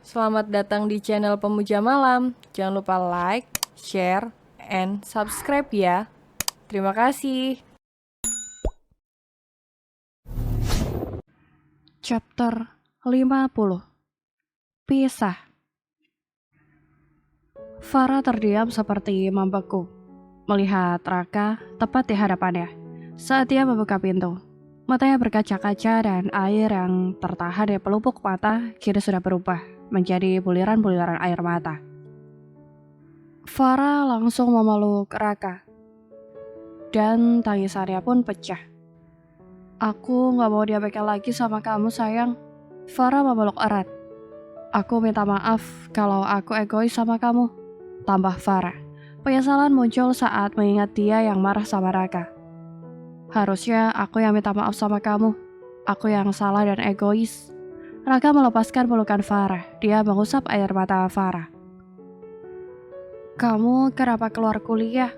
Selamat datang di channel Pemuja Malam. Jangan lupa like, share, and subscribe ya. Terima kasih. Chapter 50. Pisah. Farah terdiam seperti membeku, melihat Raka tepat di hadapannya. Saat dia membuka pintu, matanya berkaca-kaca dan air yang tertahan di pelupuk mata kini sudah berubah menjadi buliran-buliran air mata. Farah langsung memeluk Raka, dan tangisannya pun pecah. Aku gak mau diabaikan lagi sama kamu sayang. Farah memeluk erat. Aku minta maaf kalau aku egois sama kamu, tambah Farah. Penyesalan muncul saat mengingat dia yang marah sama Raka. Harusnya aku yang minta maaf sama kamu. Aku yang salah dan egois. Raka melepaskan pelukan Farah. Dia mengusap air mata Farah. Kamu kenapa keluar kuliah?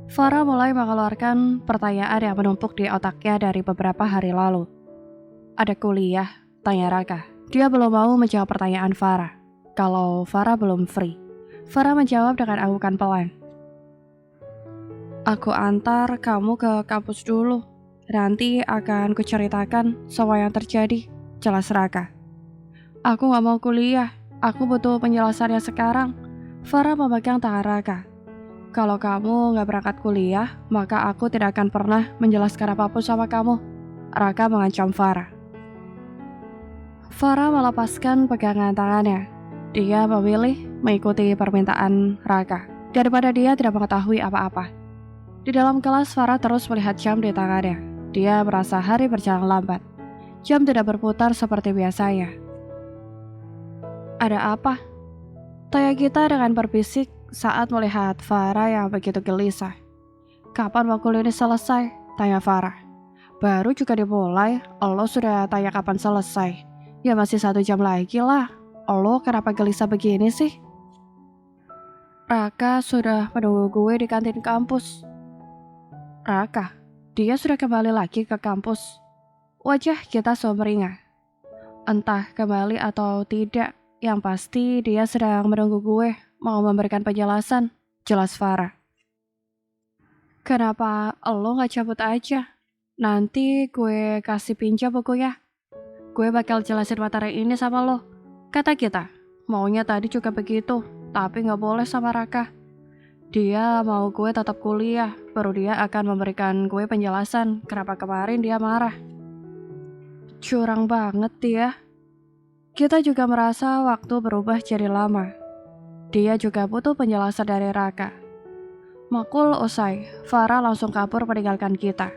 Farah mulai mengeluarkan pertanyaan yang menumpuk di otaknya dari beberapa hari lalu. Ada kuliah? Tanya Raka. Dia belum mau menjawab pertanyaan Farah. Kalau Farah belum free. Farah menjawab dengan anggukan pelan. Aku antar kamu ke kampus dulu. Nanti akan kuceritakan semua yang terjadi. Jelas Raka. Aku gak mau kuliah. Aku butuh penjelasannya sekarang. Farah memegang tangan Raka. Kalau kamu gak berangkat kuliah, maka aku tidak akan pernah menjelaskan apapun sama kamu. Raka mengancam Farah. Farah melepaskan pegangan tangannya. Dia memilih mengikuti permintaan Raka daripada dia tidak mengetahui apa-apa. Di dalam kelas, Farah terus melihat jam di tangannya. Dia merasa hari berjalan lambat. Jam tidak berputar seperti biasanya. Ada apa? Tanya kita dengan berbisik saat melihat Farah yang begitu gelisah. Kapan makul ini selesai? Tanya Farah. Baru juga dimulai, lo sudah tanya kapan selesai. Ya masih 1 jam lagi lah. Lo kenapa gelisah begini sih? Raka sudah menunggu gue di kantin kampus. Raka, dia sudah kembali lagi ke kampus. Wajah kita sumringah. Entah kembali atau tidak, yang pasti dia sedang menunggu gue mau memberikan penjelasan. Jelas Farah. Kenapa lo gak cabut aja? Nanti gue kasih pinjam bukunya. Gue bakal jelasin materi ini sama lo. Kata kita, maunya tadi juga begitu, tapi gak boleh sama Raka. Dia mau gue tetap kuliah, baru dia akan memberikan gue penjelasan kenapa kemarin dia marah. Curang banget dia. Kita juga merasa waktu berubah jadi lama. Dia juga butuh penjelasan dari Raka. Makul usai, Farah langsung kabur meninggalkan kita.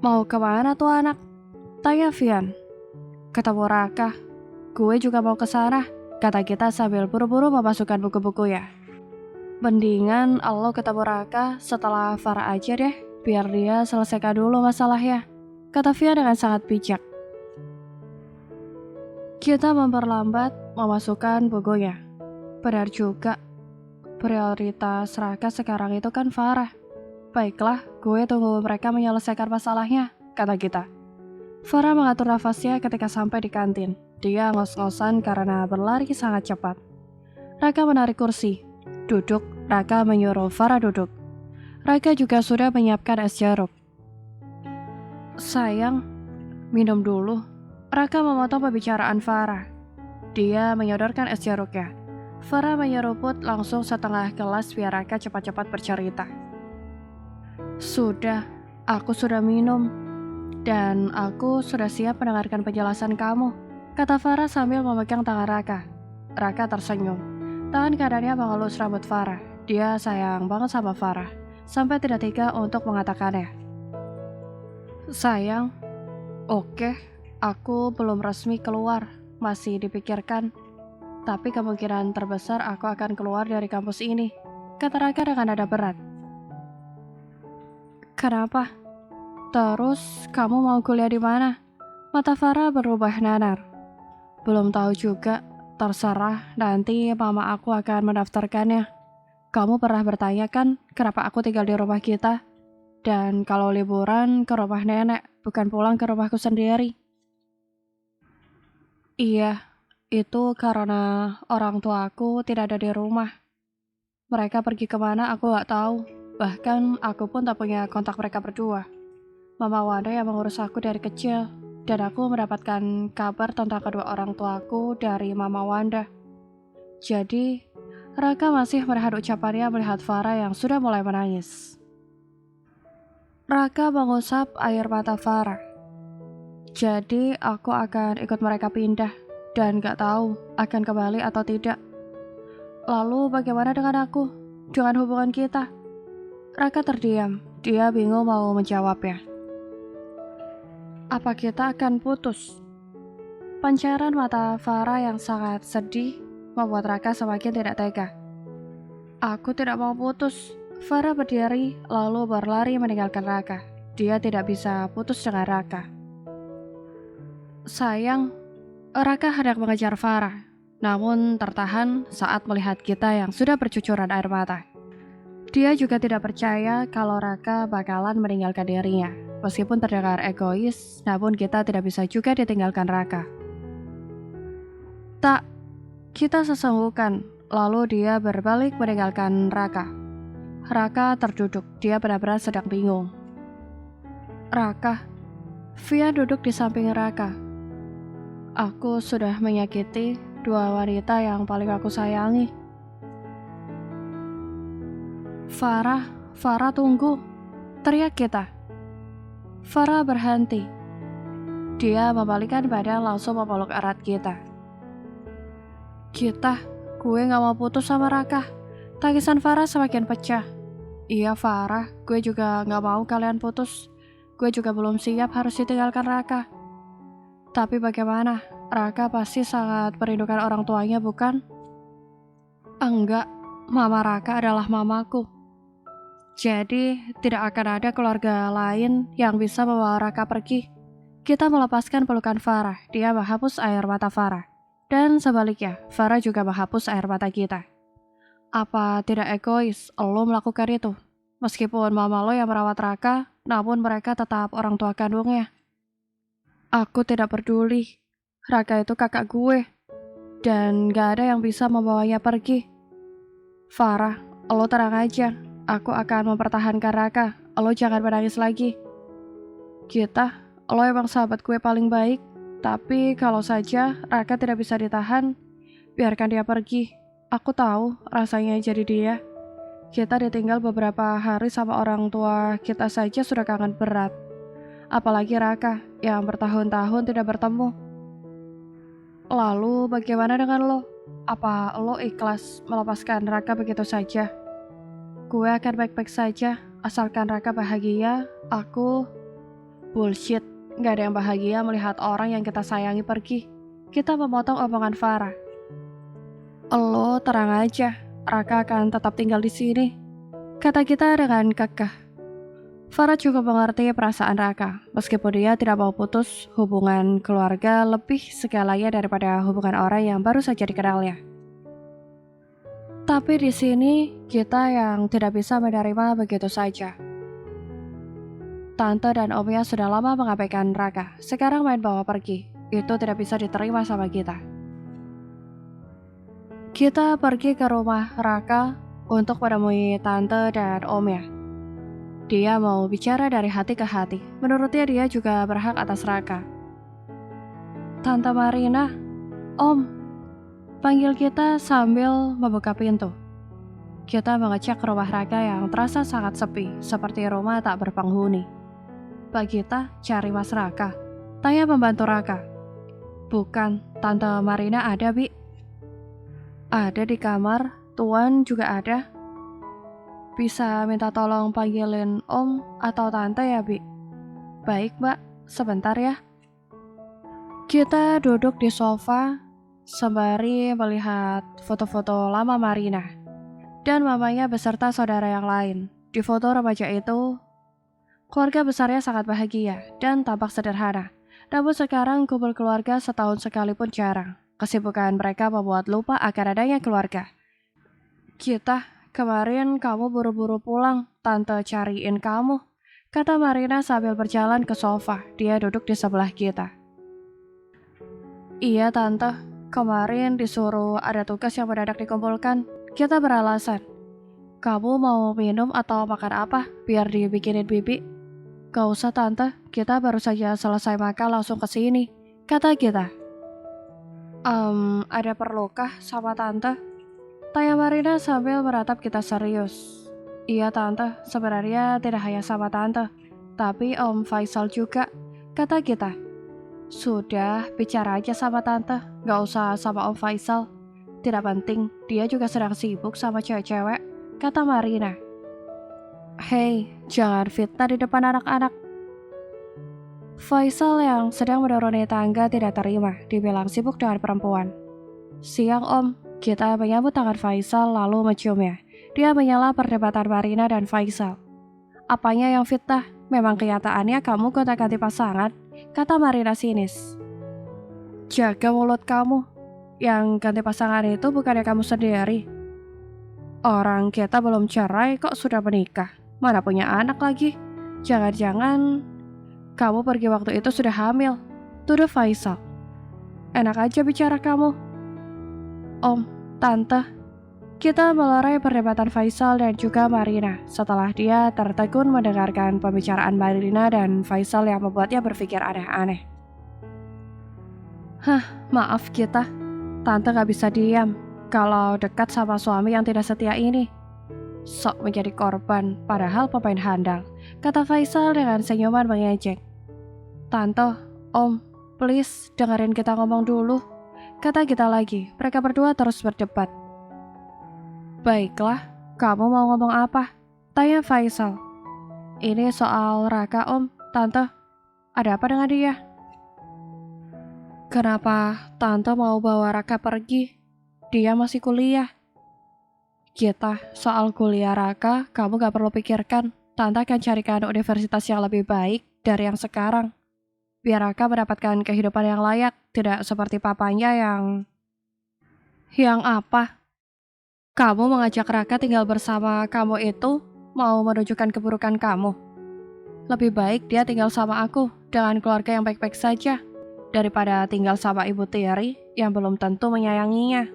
Mau kemana tuh anak? Tanya Vian. Ketemu Raka. Gue juga mau ke sana, kata kita sambil buru-buru memasukkan buku-buku ya. Mendingan lo ketemu Raka setelah Farah aja deh, biar dia selesaikan dulu masalahnya, kata Vian dengan sangat bijak. Kita memperlambat memasukkan bukunya. Benar juga, prioritas Raka sekarang itu kan Farah. Baiklah, gue tunggu mereka menyelesaikan masalahnya, kata kita. Farah mengatur nafasnya ketika sampai di kantin. Dia ngos-ngosan karena berlari sangat cepat. Raka menarik kursi. Duduk, Raka menyuruh Farah duduk. Raka juga sudah menyiapkan es jeruk. Sayang, minum dulu. Raka memotong pembicaraan Farah. Dia menyodorkan es jeruknya. Farah menyeruput langsung setengah gelas biar Raka cepat-cepat bercerita. Sudah, aku sudah minum. Dan aku sudah siap mendengarkan penjelasan kamu, kata Farah sambil memegang tangan Raka. Raka tersenyum. Tangan kanannya mengelus rambut Farah. Dia sayang banget sama Farah, sampai tidak tega untuk mengatakannya. Sayang, oke, aku belum resmi keluar, masih dipikirkan. Tapi kemungkinan terbesar aku akan keluar dari kampus ini, kata Raka dengan nada berat. Kenapa? Terus kamu mau kuliah di mana? Mata Farah berubah nanar. Belum tahu juga. Terserah, nanti mama aku akan mendaftarkannya. Kamu pernah bertanya kan kenapa aku tinggal di rumah kita? Dan kalau liburan ke rumah nenek, bukan pulang ke rumahku sendiri. Iya, Itu karena orang tuaku tidak ada di rumah. Mereka pergi kemana aku gak tahu. Bahkan aku pun tak punya kontak mereka berdua. Mama Wanda yang mengurus aku dari kecil, dan aku mendapatkan kabar tentang kedua orang tuaku dari Mama Wanda. Jadi, Raka masih menahan ucapannya melihat Farah yang sudah mulai menangis. Raka mengusap air mata Farah. Jadi, aku akan ikut mereka pindah, dan gak tahu akan kembali atau tidak. Lalu bagaimana dengan aku? Dengan hubungan kita? Raka terdiam, dia bingung mau menjawabnya. Apa kita akan putus? Pancaran mata Farah yang sangat sedih membuat Raka semakin tidak tega. Aku tidak mau putus. Farah berdiri lalu berlari meninggalkan Raka. Dia tidak bisa putus dengan Raka. Sayang, Raka hendak mengejar Farah, namun tertahan saat melihat kita yang sudah bercucuran air mata. Dia juga tidak percaya kalau Raka bakalan meninggalkan dirinya. Meskipun terdengar egois, namun kita tidak bisa juga ditinggalkan Raka. Tak, kita sesenggukan, lalu dia berbalik meninggalkan Raka. Raka terduduk, dia benar-benar sedang bingung. Raka, Via duduk di samping Raka. Aku sudah menyakiti dua wanita yang paling aku sayangi. Farah tunggu, teriak kita. Farah berhenti. Dia membalikkan badan langsung memeluk erat kita. Gue gak mau putus sama Raka. Tangisan Farah semakin pecah. Iya Farah, gue juga gak mau kalian putus. Gue juga belum siap harus ditinggalkan Raka. Tapi bagaimana? Raka pasti sangat merindukan orang tuanya, bukan? Enggak, Mama Raka adalah mamaku. Jadi, tidak akan ada keluarga lain yang bisa membawa Raka pergi. Kita melepaskan pelukan Farah, dia menghapus air mata Farah. Dan sebaliknya, Farah juga menghapus air mata kita. Apa tidak egois lo melakukan itu? Meskipun mama lo yang merawat Raka, namun mereka tetap orang tua kandungnya. Aku tidak peduli. Raka itu kakak gue. Dan gak ada yang bisa membawanya pergi. Farah, lo tenang aja. Aku akan mempertahankan Raka. Lo jangan menangis lagi. Lo emang sahabat gue paling baik. Tapi kalau saja Raka tidak bisa ditahan, biarkan dia pergi. Aku tahu rasanya jadi dia. Kita ditinggal beberapa hari sama orang tua kita saja sudah kangen berat. Apalagi Raka yang bertahun-tahun tidak bertemu. Lalu bagaimana dengan lo? Apa lo ikhlas melepaskan Raka begitu saja? Gue akan baik-baik saja, asalkan Raka bahagia, aku... Bullshit, gak ada yang bahagia melihat orang yang kita sayangi pergi. Kita memotong omongan Farah. Lo terang aja, Raka akan tetap tinggal di sini, kata kita dengan kekeh. Farah juga mengerti perasaan Raka, meskipun dia tidak mau putus hubungan keluarga lebih segalanya daripada hubungan orang yang baru saja dikenalnya. Tapi di sini kita yang tidak bisa menerima begitu saja. Tante dan omnya sudah lama mengabaikan Raka, sekarang main bawa pergi. Itu tidak bisa diterima sama kita. Kita pergi ke rumah Raka untuk menemui tante dan omnya. Dia mau bicara dari hati ke hati. Menurutnya dia juga berhak atas Raka. Tante Marina, Om, panggil kita sambil membuka pintu. Kita mengecek rumah Raka yang terasa sangat sepi, seperti rumah tak berpenghuni. Pak Gita cari Mas Raka, tanya pembantu Raka. Bukan, Tante Marina ada, Bi. Ada di kamar, Tuan juga ada. Bisa minta tolong panggilin Om atau Tante ya, Bi? Baik, Mbak. Sebentar ya. Kita duduk di sofa sembari melihat foto-foto lama Marina dan mamanya beserta saudara yang lain. Di foto remaja itu, keluarga besarnya sangat bahagia dan tampak sederhana. Namun sekarang kumpul keluarga setahun sekali pun jarang. Kesibukan mereka membuat lupa akan adanya keluarga. Kemarin kamu buru-buru pulang, Tante cariin kamu, kata Marina sambil berjalan ke sofa. Dia duduk di sebelah kita. Iya Tante, kemarin disuruh ada tugas yang mendadak dikumpulkan. Kita beralasan, kamu mau minum atau makan apa biar dibikinin bibi? Gak usah tante, kita baru saja selesai makan langsung ke sini, kata kita. Ada perlukah sama tante? Tanya Marina sambil meratap kita serius. Iya tante, sebenarnya tidak hanya sama tante, tapi Om Faisal juga, kata kita. Sudah, bicara aja sama tante, gak usah sama Om Faisal. Tidak penting, dia juga sedang sibuk sama cewek-cewek, kata Marina. Hei, jangan fitnah di depan anak-anak. Faisal yang sedang menuruni tangga tidak terima, dibilang sibuk dengan perempuan. Siang Om, kita menyambut tangan Faisal lalu menciumnya. Dia menyela perdebatan Marina dan Faisal. Apanya yang fitnah? Memang kenyataannya kamu gonta-ganti pasangan, kata Marina sinis. Jaga mulut kamu. Yang ganti pasangan itu bukannya kamu sendiri. Orang kita belum cerai kok sudah menikah. Mana punya anak lagi? Jangan-jangan kamu pergi waktu itu sudah hamil, tuduh Faisal. Enak aja bicara kamu. Om, tante. Kita melerai perdebatan Faisal dan juga Marina setelah dia tertegun mendengarkan pembicaraan Marina dan Faisal yang membuatnya berpikir aneh-aneh. Maaf kita. Tante gak bisa diam kalau dekat sama suami yang tidak setia ini. Sok menjadi korban padahal pemain handal, kata Faisal dengan senyuman mengejek. Tante, Om, please dengerin kita ngomong dulu, kata kita lagi. Mereka berdua terus berdebat. Baiklah, kamu mau ngomong apa? Tanya Faisal. Ini soal Raka Om, Tante. Ada apa dengan dia? Kenapa Tante mau bawa Raka pergi? Dia masih kuliah. Kita, soal kuliah Raka, kamu gak perlu pikirkan. Tante akan carikan universitas yang lebih baik dari yang sekarang. Biar Raka mendapatkan kehidupan yang layak, tidak seperti papanya yang... Yang apa? Kamu mengajak Raka tinggal bersama kamu itu mau menunjukkan keburukan kamu. Lebih baik dia tinggal sama aku dengan keluarga yang baik-baik saja daripada tinggal sama Ibu Tiri yang belum tentu menyayanginya.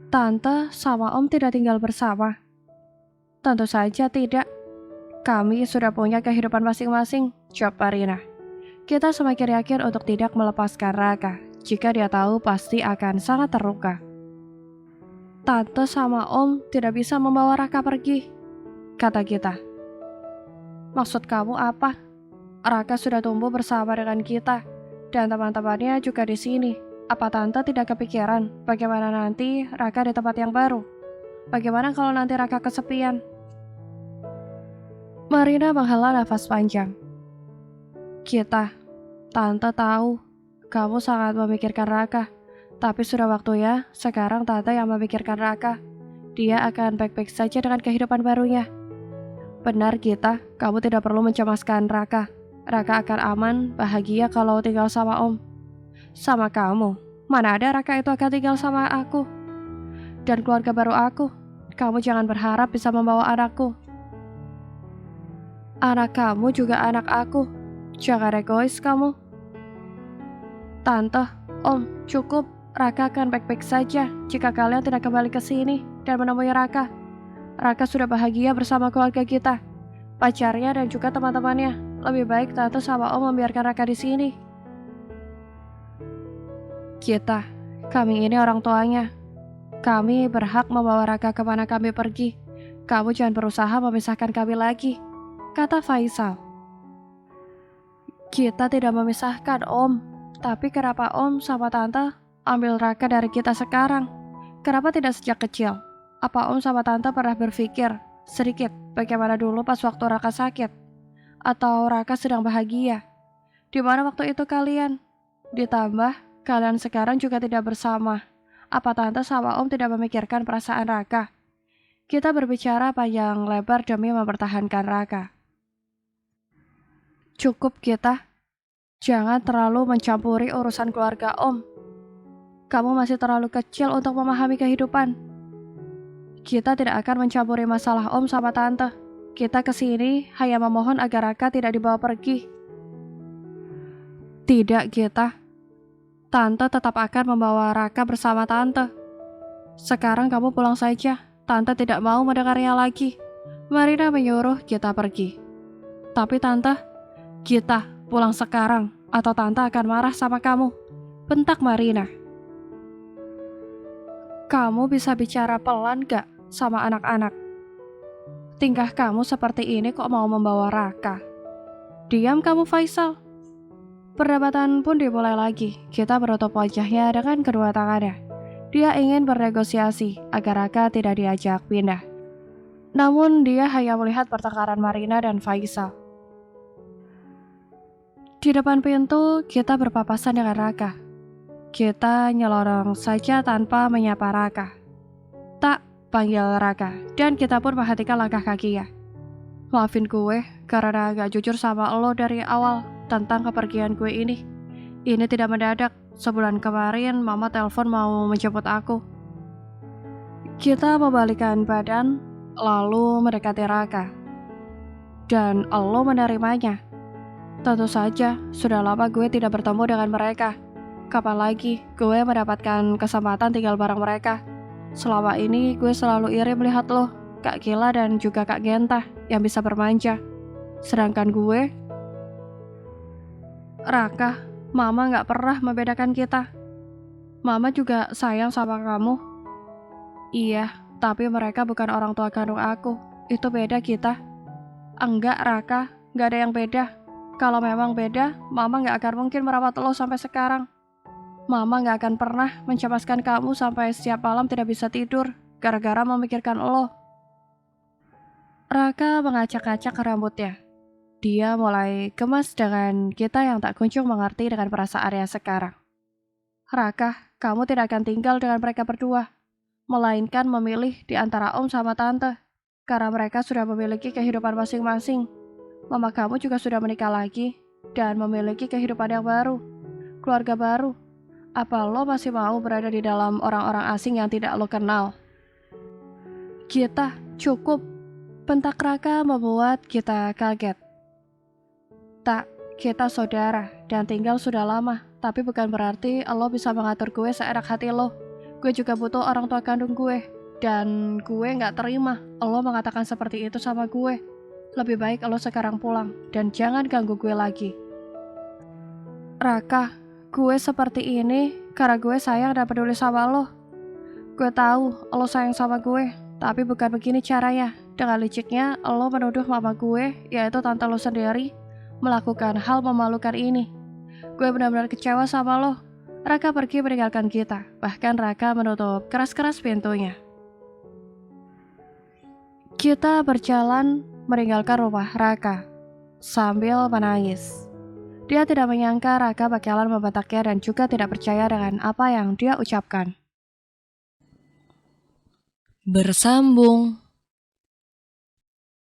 Tante sama Om tidak tinggal bersama. Tentu saja tidak. Kami sudah punya kehidupan masing-masing, jawab Marina. Kita semakin yakin untuk tidak melepaskan Raka jika dia tahu pasti akan sangat terluka. Tante sama Om tidak bisa membawa Raka pergi, kata kita. Maksud kamu apa? Raka sudah tumbuh bersama dengan kita, dan teman-temannya juga di sini. Apa Tante tidak kepikiran bagaimana nanti Raka di tempat yang baru? Bagaimana kalau nanti Raka kesepian? Marina menghela nafas panjang. Tante tahu, kamu sangat memikirkan Raka. Tapi sudah waktunya, sekarang Tante yang memikirkan Raka. Dia akan baik-baik saja dengan kehidupan barunya. Benar kita, kamu tidak perlu mencemaskan Raka. Raka akan aman, bahagia kalau tinggal sama Om. Sama kamu, mana ada Raka itu akan tinggal sama aku. Dan keluarga baru aku. Kamu jangan berharap bisa membawa anakku. Anak kamu juga anak aku. Jangan egois kamu. Tante, Om, cukup. Raka akan baik-baik saja jika kalian tidak kembali ke sini dan menemui Raka. Raka sudah bahagia bersama keluarga kita, pacarnya dan juga teman-temannya. Lebih baik Tante sama Om membiarkan Raka di sini. Kami ini orang tuanya. Kami berhak membawa Raka kemana kami pergi. Kamu jangan berusaha memisahkan kami lagi, kata Faisal. Kita tidak memisahkan Om, tapi kenapa Om sama Tante ambil Raka dari kita sekarang? Kenapa tidak sejak kecil? Apa Om sama Tante pernah berpikir sedikit bagaimana dulu pas waktu Raka sakit? Atau Raka sedang bahagia? Di mana waktu itu kalian? Ditambah, kalian sekarang juga tidak bersama. Apa Tante sama Om tidak memikirkan perasaan Raka? Kita berbicara panjang lebar demi mempertahankan Raka. Cukup kita. Jangan terlalu mencampuri urusan keluarga Om. Kamu masih terlalu kecil untuk memahami kehidupan. Kita tidak akan mencampuri masalah Om sama Tante. Kita kesini hanya memohon agar Raka tidak dibawa pergi. Tidak, kita. Tante tetap akan membawa Raka bersama Tante. Sekarang kamu pulang saja. Tante tidak mau mendengarnya lagi. Marina menyuruh kita pergi. Tapi Tante, kita pulang sekarang atau Tante akan marah sama kamu. Bentak Marina. Kamu bisa bicara pelan gak sama anak-anak? Tingkah kamu seperti ini kok mau membawa Raka? Diam kamu Faisal. Perdebatan pun dimulai lagi. Kita menutup wajahnya dengan kedua tangannya. Dia ingin bernegosiasi agar Raka tidak diajak pindah. Namun dia hanya melihat pertengkaran Marina dan Faisal. Di depan pintu kita berpapasan dengan Raka. Kita nyelorong saja tanpa menyapa Raka. Tak panggil Raka, dan kita pun perhatikan langkah kakinya. Maafin gue karena gak jujur sama lo dari awal tentang kepergian gue ini. Ini tidak mendadak. Sebulan kemarin mama telepon mau menjemput aku. Kita membalikkan badan lalu mendekati Raka. Dan lo menerimanya. Tentu saja, sudah lama gue tidak bertemu dengan mereka. Kapan lagi gue mendapatkan kesempatan tinggal bareng mereka? Selama ini gue selalu iri melihat lo, Kak Kila dan juga Kak Genta yang bisa bermanja. Sedangkan gue, Raka, Mama gak pernah membedakan kita. Mama juga sayang sama kamu. Iya, tapi mereka bukan orang tua kandung aku. Itu beda kita. Enggak Raka, gak ada yang beda. Kalau memang beda, Mama gak akan mungkin merawat lo sampai sekarang. Mama gak akan pernah mencemaskan kamu sampai setiap malam tidak bisa tidur gara-gara memikirkan lo. Raka mengacak-acak rambutnya. Dia mulai gemas dengan kita yang tak kunjung mengerti dengan perasaannya sekarang. Raka, kamu tidak akan tinggal dengan mereka berdua, melainkan memilih di antara Om sama Tante, karena mereka sudah memiliki kehidupan masing-masing. Mama kamu juga sudah menikah lagi dan memiliki kehidupan yang baru, keluarga baru. Apa lo masih mau berada di dalam orang-orang asing yang tidak lo kenal? Kita, cukup. Bentak Raka membuat kita kaget. Tak, kita saudara dan tinggal sudah lama, tapi bukan berarti lo bisa mengatur gue seenak hati lo. Gue juga butuh orang tua kandung gue, dan gue gak terima lo mengatakan seperti itu sama gue. Lebih baik lo sekarang pulang, dan jangan ganggu gue lagi. Raka, gue seperti ini karena gue sayang dan peduli sama lo. Gue tahu lo sayang sama gue, tapi bukan begini caranya. Dengan liciknya, lo menuduh mama gue, yaitu tante lo sendiri, melakukan hal memalukan ini. Gue benar-benar kecewa sama lo. Raka pergi meninggalkan kita. Bahkan Raka menutup keras-keras pintunya. Kita berjalan meninggalkan rumah Raka sambil menangis. Dia tidak menyangka Raka bakalan membentaknya dan juga tidak percaya dengan apa yang dia ucapkan. Bersambung.